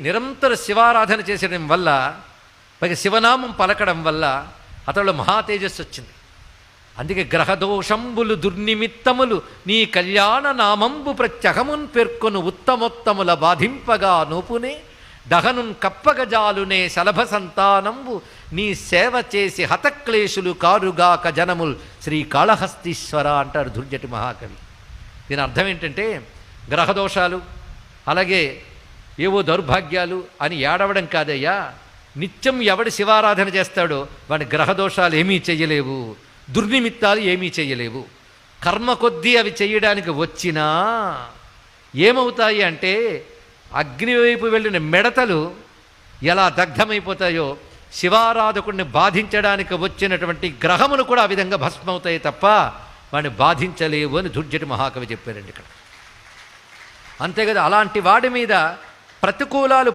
నిరంతర శివారాధన చేసడం వల్ల, పైగా శివనామం పలకడం వల్ల అతడు మహా తేజస్సు వచ్చింది. అందుకే గ్రహదోషంబులు దుర్నిమిత్తములు నీ కళ్యాణ నామంబు ప్రత్యహమున్ పేర్కొను ఉత్తమోత్తముల బాధింపగా నోపునే దహనున్ కప్పగజాలునే శలభ సంతానంబు నీ సేవ చేసి హతక్లేశులు కారుగాక జనముల్ శ్రీకాళహస్తీశ్వర అంటారు దుర్జటి మహాకవి. దీని అర్థం ఏంటంటే, గ్రహదోషాలు అలాగే ఏవో దౌర్భాగ్యాలు అని ఏడవడం కాదయ్యా, నిత్యం ఎవడి శివారాధన చేస్తాడో వాడి గ్రహదోషాలు ఏమీ చెయ్యలేవు, దుర్నిమిత్తాలు ఏమీ చెయ్యలేవు. కర్మ కొద్దీ అవి చెయ్యడానికి వచ్చినా ఏమవుతాయి అంటే, అగ్ని వైపు వెళ్ళిన మిడతలు ఎలా దగ్ధమైపోతాయో శివారాధకుడిని బాధించడానికి వచ్చినటువంటి గ్రహములు కూడా ఆ విధంగా భస్మవుతాయి తప్ప వాడిని బాధించలేవు అని దుర్జటి మహాకవి చెప్పారండి ఇక్కడ. అంతే కదా, అలాంటి వాడి మీద ప్రతికూలాలు